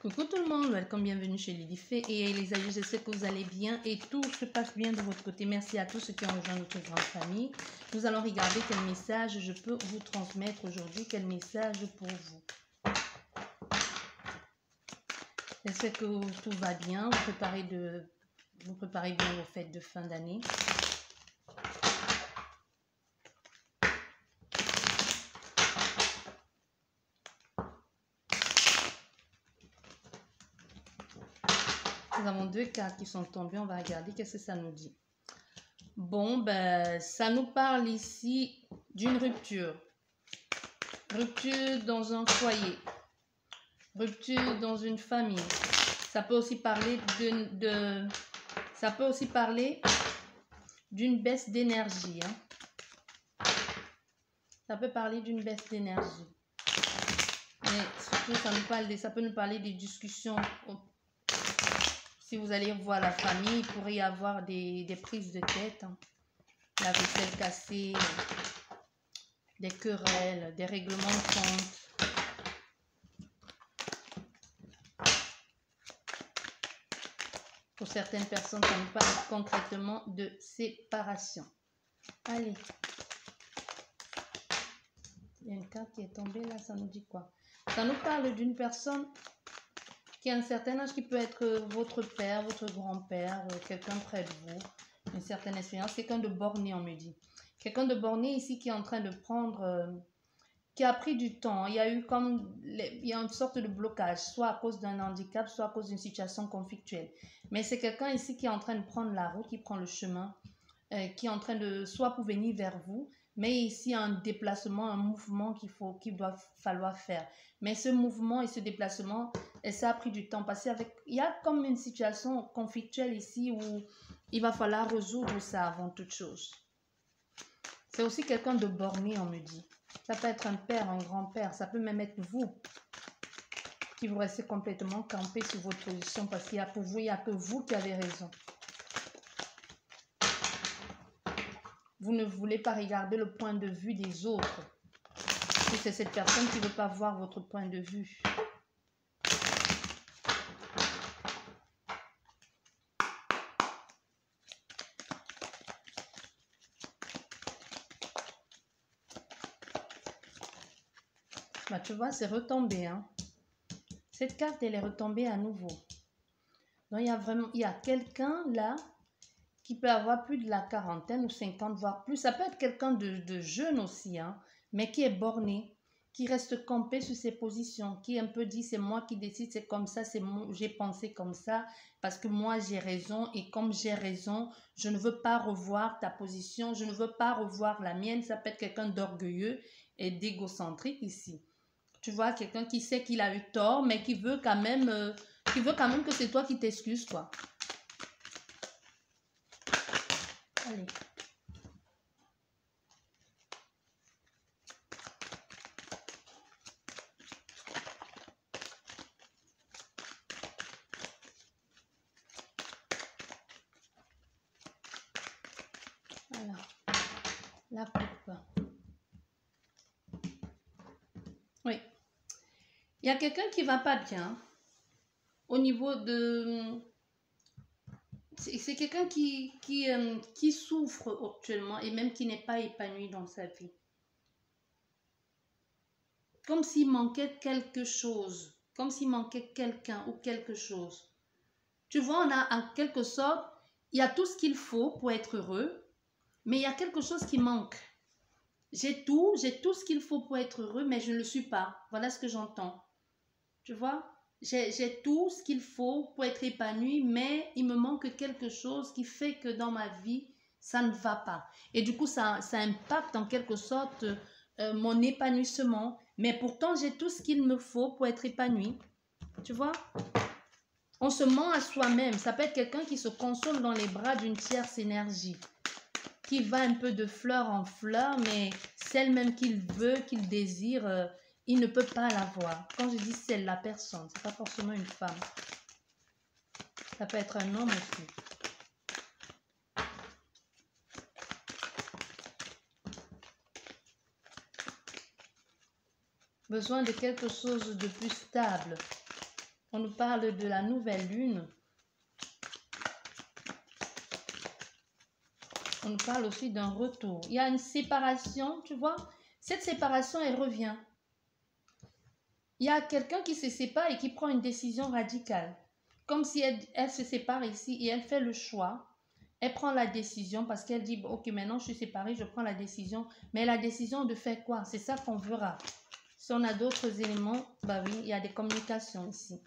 Coucou tout le monde, welcome, bienvenue chez Lady Fée et les amis, j'espère que vous allez bien et tout se passe bien de votre côté. Merci à tous ceux qui ont rejoint notre grande famille. Nous allons regarder quel message je peux vous transmettre aujourd'hui, quel message pour vous. J'espère que tout va bien, vous préparez bien vos fêtes de fin d'année. Nous avons deux cartes qui sont tombées, on va regarder qu'est-ce que ça nous dit. Bon, ben, ça nous parle ici d'une rupture. Rupture dans un foyer. Rupture dans une famille. Ça peut aussi parler d'une baisse d'énergie. Hein. Ça peut parler d'une baisse d'énergie. Mais surtout, ça peut nous parler des discussions. Si vous allez voir la famille, il pourrait y avoir des prises de tête. Hein. La vaisselle cassée, des querelles, des règlements de compte. Pour certaines personnes, ça nous parle concrètement de séparation. Allez. Il y a une carte qui est tombée là, ça nous dit quoi? Ça nous parle d'une personne qui a un certain âge, qui peut être votre père, votre grand-père, quelqu'un près de vous, une certaine expérience, quelqu'un de borné, on me dit. Quelqu'un de borné ici qui est en train de prendre, qui a pris du temps. Il y a eu il y a une sorte de blocage, soit à cause d'un handicap, soit à cause d'une situation conflictuelle. Mais c'est quelqu'un ici qui est en train de prendre la route, qui prend le chemin, qui est en train de, soit pour venir vers vous, mais ici un déplacement, un mouvement qu'il doit falloir faire. Mais ce mouvement et ce déplacement, ça a pris du temps parce qu'il y a comme une situation conflictuelle ici où il va falloir résoudre ça avant toute chose. C'est aussi quelqu'un de borné, on me dit. Ça peut être un père, un grand-père, ça peut même être vous qui vous restez complètement campé sur votre position parce qu'il y a pour vous, il n'y a que vous qui avez raison. Vous ne voulez pas regarder le point de vue des autres. Et c'est cette personne qui ne veut pas voir votre point de vue. Bah, tu vois, c'est retombé. Hein. Cette carte, elle est retombée à nouveau. Donc, il y a quelqu'un là qui peut avoir plus de la quarantaine ou 50, voire plus. Ça peut être quelqu'un de jeune aussi, hein, mais qui est borné, qui reste campé sur ses positions, qui un peu dit c'est moi qui décide, c'est comme ça, j'ai pensé comme ça, parce que moi j'ai raison et comme j'ai raison, je ne veux pas revoir ta position, je ne veux pas revoir la mienne. Ça peut être quelqu'un d'orgueilleux et d'égocentrique ici. Tu vois, quelqu'un qui sait qu'il a eu tort, mais qui veut quand même que c'est toi qui t'excuses, quoi. Allez. Voilà. La coupe. Oui. Il y a quelqu'un qui va pas bien au niveau de... C'est quelqu'un qui souffre actuellement et même qui n'est pas épanoui dans sa vie. Comme s'il manquait quelque chose. Comme s'il manquait quelqu'un ou quelque chose. Tu vois, on a en quelque sorte, il y a tout ce qu'il faut pour être heureux, mais il y a quelque chose qui manque. J'ai tout ce qu'il faut pour être heureux, mais je ne le suis pas. Voilà ce que j'entends. Tu vois? J'ai tout ce qu'il faut pour être épanoui, mais il me manque quelque chose qui fait que dans ma vie, ça ne va pas. Et du coup, ça impacte en quelque sorte mon épanouissement. Mais pourtant, j'ai tout ce qu'il me faut pour être épanoui. Tu vois? On se ment à soi-même. Ça peut être quelqu'un qui se console dans les bras d'une tierce énergie, qui va un peu de fleur en fleur, mais celle même qu'il veut, qu'il désire... il ne peut pas l'avoir. Quand je dis c'est la personne, ce n'est pas forcément une femme. Ça peut être un homme aussi. Besoin de quelque chose de plus stable. On nous parle de la nouvelle lune. On nous parle aussi d'un retour. Il y a une séparation, tu vois. Cette séparation, elle revient. Il y a quelqu'un qui se sépare et qui prend une décision radicale. Comme si elle se sépare ici et elle fait le choix. Elle prend la décision parce qu'elle dit, ok, maintenant je suis séparée, je prends la décision. Mais la décision de faire quoi? C'est ça qu'on verra. Si on a d'autres éléments, bah oui, il y a des communications ici.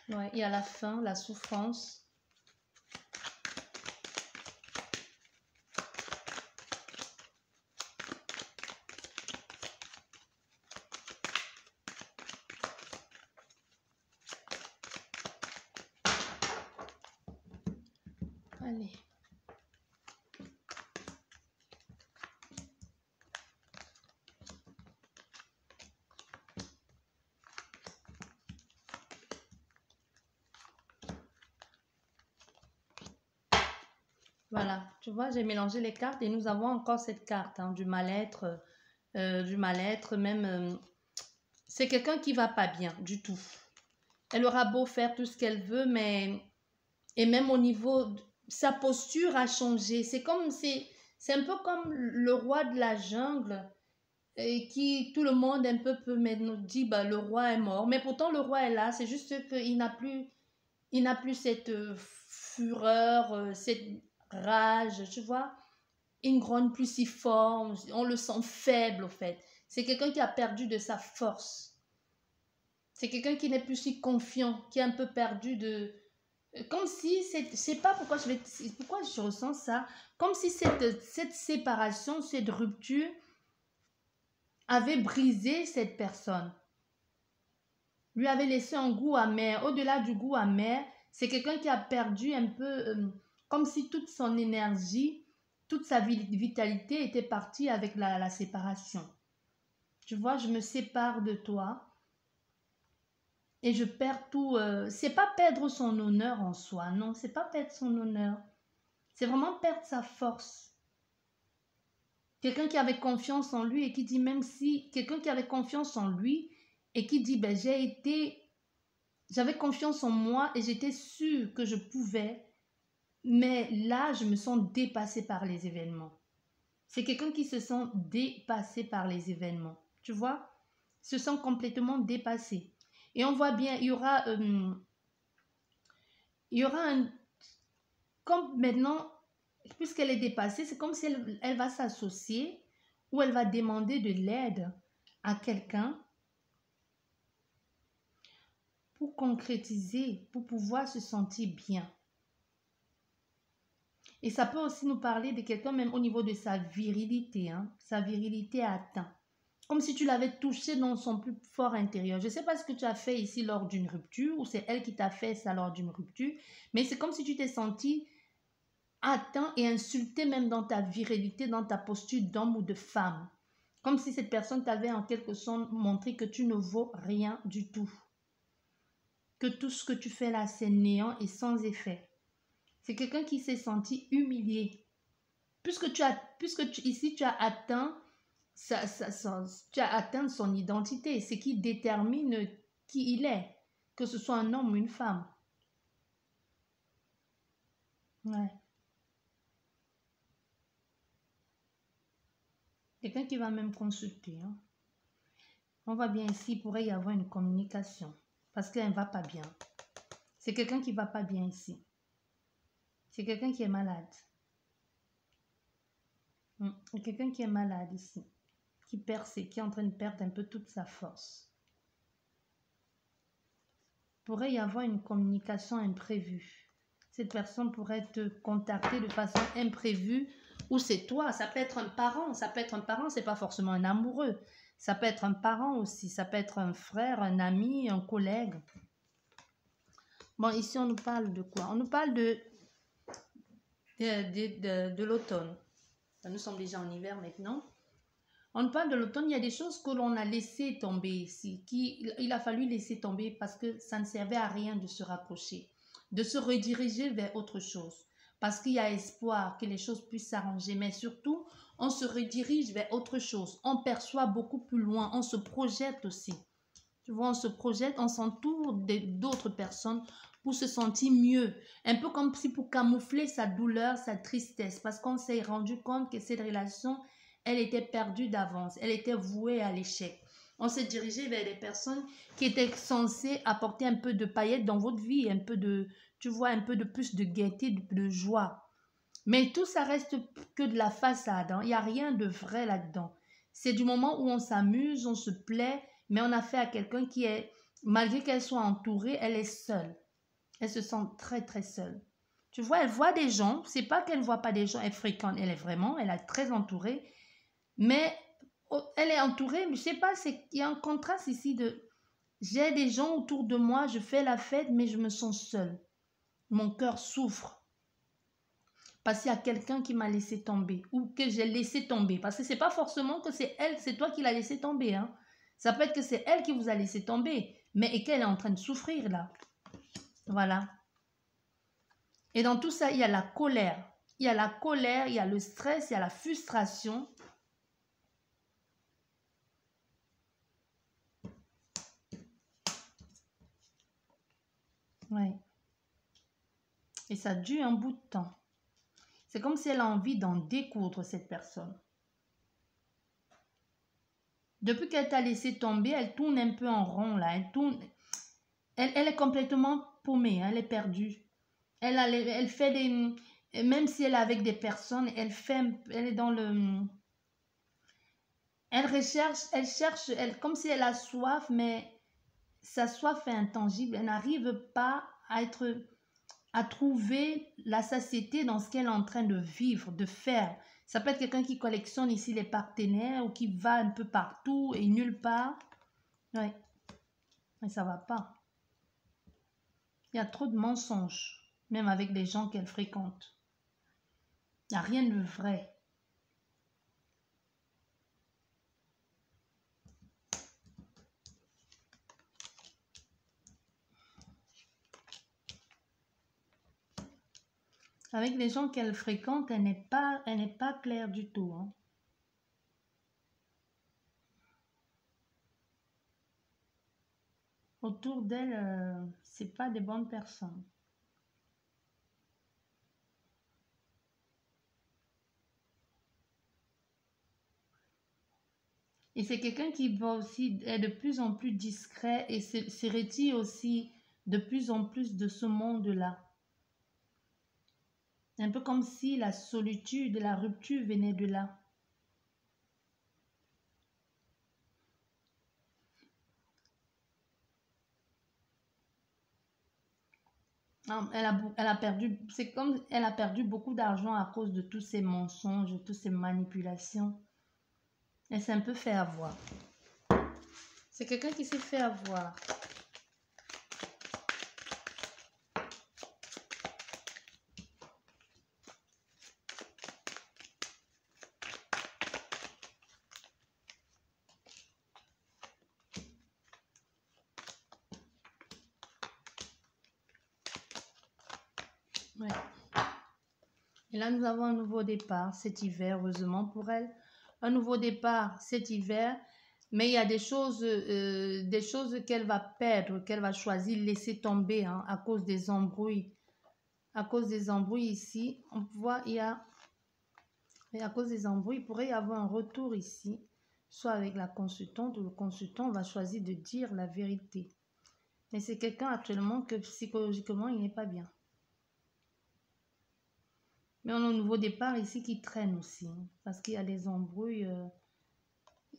Ouais, il y a la faim, la souffrance. Allez. Voilà, tu vois, j'ai mélangé les cartes et nous avons encore cette carte du mal-être, même. C'est quelqu'un qui va pas bien du tout. Elle aura beau faire tout ce qu'elle veut, mais et même au niveau, sa posture a changé. C'est un peu comme le roi de la jungle et qui tout le monde un peu peut maintenant dire bah le roi est mort, mais pourtant le roi est là. C'est juste qu'il n'a plus cette fureur, cette rage, tu vois. Il ne grogne plus si fort, on le sent faible au fait. C'est quelqu'un qui a perdu de sa force. C'est quelqu'un qui n'est plus si confiant, qui est un peu perdu de... Comme si, c'est pas pourquoi pourquoi je ressens ça, comme si cette séparation, cette rupture avait brisé cette personne, lui avait laissé un goût amer. Au-delà du goût amer, c'est quelqu'un qui a perdu un peu, comme si toute son énergie, toute sa vitalité était partie avec la séparation. Tu vois, je me sépare de toi et je perds tout. C'est pas perdre son honneur en soi, non, c'est pas perdre son honneur. C'est vraiment perdre sa force. Quelqu'un qui avait confiance en lui et qui dit, même si quelqu'un qui avait confiance en lui et qui dit, ben j'avais confiance en moi et j'étais sûre que je pouvais, mais là, je me sens dépassée par les événements. C'est quelqu'un qui se sent dépassé par les événements. Tu vois? Se sent complètement dépassé. Et on voit bien, il y aura un... Comme maintenant, puisqu'elle est dépassée, c'est comme si elle va s'associer ou elle va demander de l'aide à quelqu'un pour concrétiser, pour pouvoir se sentir bien. Et ça peut aussi nous parler de quelqu'un même au niveau de sa virilité. Sa virilité atteint. Comme si tu l'avais touché dans son plus fort intérieur. Je ne sais pas ce que tu as fait ici lors d'une rupture ou c'est elle qui t'a fait ça lors d'une rupture. Mais c'est comme si tu t'es senti atteint et insulté même dans ta virilité, dans ta posture d'homme ou de femme. Comme si cette personne t'avait en quelque sorte montré que tu ne vaux rien du tout. Que tout ce que tu fais là, c'est néant et sans effet. C'est quelqu'un qui s'est senti humilié. Ici tu as atteint tu as atteint son identité, ce qui détermine qui il est, que ce soit un homme ou une femme. Ouais. Quelqu'un qui va même consulter. On voit bien ici, il pourrait y avoir une communication. Parce qu'elle ne va pas bien. C'est quelqu'un qui ne va pas bien ici. C'est quelqu'un qui est malade. Quelqu'un qui est malade ici. Qui est en train de perdre un peu toute sa force. Il pourrait y avoir une communication imprévue. Cette personne pourrait te contacter de façon imprévue. Ou c'est toi, ça peut être un parent. Ça peut être un parent, c'est pas forcément un amoureux. Ça peut être un parent aussi. Ça peut être un frère, un ami, un collègue. Bon, ici, on nous parle de quoi? On nous parle de l'automne. Nous sommes déjà en hiver maintenant. On nous parle de l'automne. Il y a des choses que l'on a laissé tomber ici. Il a fallu laisser tomber parce que ça ne servait à rien de se rapprocher, de se rediriger vers autre chose. Parce qu'il y a espoir que les choses puissent s'arranger. Mais surtout, on se redirige vers autre chose. On perçoit beaucoup plus loin. On se projette aussi. Tu vois, on se projette, on s'entoure d'autres personnes pour se sentir mieux. Un peu comme si pour camoufler sa douleur, sa tristesse. Parce qu'on s'est rendu compte que cette relation, elle était perdue d'avance. Elle était vouée à l'échec. On s'est dirigé vers des personnes qui étaient censées apporter un peu de paillettes dans votre vie. Un peu de, tu vois, un peu de plus de gaieté, de joie. Mais tout ça reste que de la façade. Hein. Il n'y a rien de vrai là-dedans. C'est du moment où on s'amuse, on se plaît, mais on a fait à quelqu'un qui est, malgré qu'elle soit entourée, elle est seule. Elle se sent très, très seule. Tu vois, elle voit des gens. C'est pas qu'elle ne voit pas des gens, elle fréquente. Elle est vraiment, elle est très entourée. Mais elle est entourée, mais je sais pas, il y a un contraste ici de j'ai des gens autour de moi, je fais la fête, mais je me sens seule. Mon cœur souffre. Parce qu'il y a quelqu'un qui m'a laissé tomber ou que j'ai laissé tomber. Parce que ce n'est pas forcément que c'est elle, c'est toi qui l'as laissé tomber. Hein. Ça peut être que c'est elle qui vous a laissé tomber, mais et qu'elle est en train de souffrir là. Voilà. Et dans tout ça, il y a la colère. Il y a la colère, il y a le stress, il y a la frustration. Ouais. Et ça dure un bout de temps. C'est comme si elle a envie d'en découdre, cette personne. Depuis qu'elle t'a laissé tomber, elle tourne un peu en rond, là. Elle tourne. Elle est complètement paumée, hein, elle est perdue. Elle fait des... Même si elle est avec des personnes, elle est dans le... Elle cherche, comme si elle a soif, mais sa soif est intangible. Elle n'arrive pas à trouver la satiété dans ce qu'elle est en train de vivre, de faire. Ça peut être quelqu'un qui collectionne ici les partenaires ou qui va un peu partout et nulle part. Ouais. Mais ça va pas. Il y a trop de mensonges, même avec les gens qu'elle fréquente. Il n'y a rien de vrai. Avec les gens qu'elle fréquente, elle n'est pas claire du tout. Hein. Autour d'elle, c'est pas des bonnes personnes. Et c'est quelqu'un qui va aussi est de plus en plus discret et se retire aussi de plus en plus de ce monde-là. Un peu comme si la solitude, la rupture venait de là. Elle a perdu, c'est comme elle a perdu beaucoup d'argent à cause de tous ces mensonges, de toutes ces manipulations. Elle s'est un peu fait avoir. C'est quelqu'un qui s'est fait avoir. Ouais. Et là, nous avons un nouveau départ cet hiver, heureusement pour elle. Un nouveau départ cet hiver, mais il y a des choses qu'elle va perdre, qu'elle va choisir de laisser tomber hein, à cause des embrouilles. À cause des embrouilles ici, on voit, et à cause des embrouilles, il pourrait y avoir un retour ici, soit avec la consultante ou le consultant va choisir de dire la vérité. Mais c'est quelqu'un actuellement que psychologiquement, il n'est pas bien. Mais on a un nouveau départ ici qui traîne aussi, hein, parce qu'il y a des embrouilles,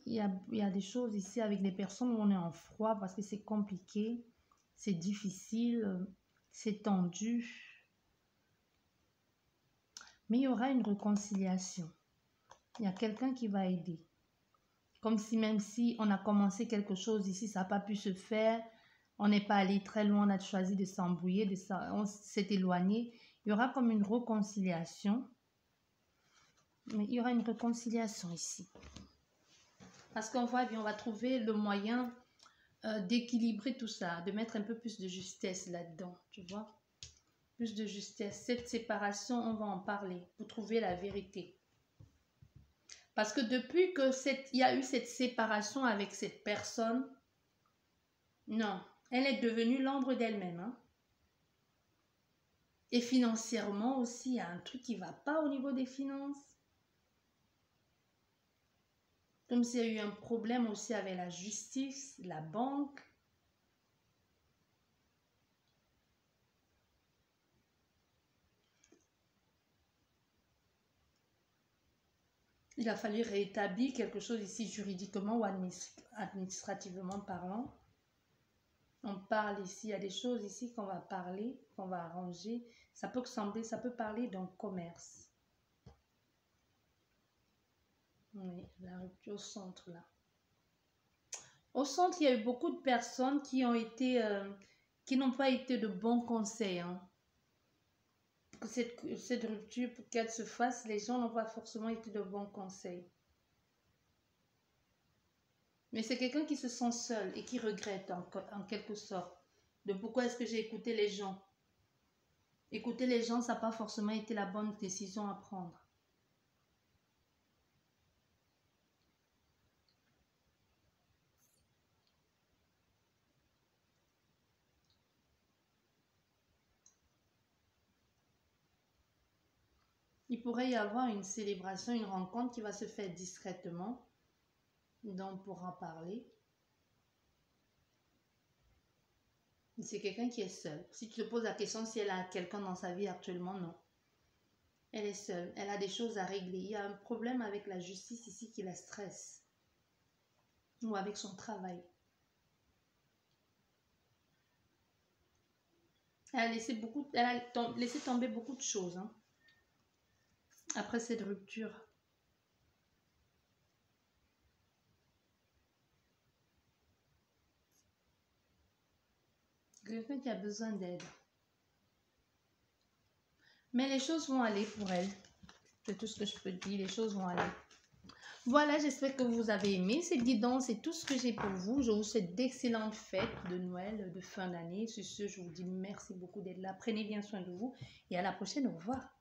il y a des choses ici avec les personnes où on est en froid parce que c'est compliqué, c'est difficile, c'est tendu. Mais il y aura une réconciliation. Il y a quelqu'un qui va aider. Comme si même si on a commencé quelque chose ici, ça n'a pas pu se faire, on n'est pas allé très loin, on a choisi de s'embrouiller, on s'est éloigné. Il y aura comme une réconciliation. Mais il y aura une réconciliation ici. Parce qu'on voit bien, on va trouver le moyen d'équilibrer tout ça, de mettre un peu plus de justesse là-dedans, tu vois. Plus de justesse. Cette séparation, on va en parler pour trouver la vérité. Parce que depuis que il y a eu cette séparation avec cette personne, non, elle est devenue l'ombre d'elle-même. Hein. Et financièrement aussi, il y a un truc qui ne va pas au niveau des finances. Comme s'il y a eu un problème aussi avec la justice, la banque. Il a fallu rétablir quelque chose ici juridiquement ou administrativement parlant. On parle ici, il y a des choses ici qu'on va parler, qu'on va arranger. Ça peut sembler, ça peut parler d'un commerce. Oui, la rupture au centre là. Au centre, il y a eu beaucoup de personnes qui ont été, qui n'ont pas été de bons conseils. Hein. Cette rupture, pour qu'elle se fasse, les gens n'ont pas forcément été de bons conseils. Mais c'est quelqu'un qui se sent seul et qui regrette en quelque sorte de pourquoi est-ce que j'ai écouté les gens. Écouter les gens, ça n'a pas forcément été la bonne décision à prendre. Il pourrait y avoir une célébration, une rencontre qui va se faire discrètement, dont on pourra parler. C'est quelqu'un qui est seul. Si tu te poses la question si elle a quelqu'un dans sa vie actuellement, non. Elle est seule. Elle a des choses à régler. Il y a un problème avec la justice ici qui la stresse. Ou avec son travail. Elle a laissé tomber beaucoup de choses. Hein, après cette rupture. Quelqu'un qui a besoin d'aide. Mais les choses vont aller pour elle. C'est tout ce que je peux dire. Les choses vont aller. Voilà, j'espère que vous avez aimé cette guidance. C'est tout ce que j'ai pour vous. Je vous souhaite d'excellentes fêtes de Noël, de fin d'année. Sur ce, je vous dis merci beaucoup d'être là. Prenez bien soin de vous et à la prochaine. Au revoir.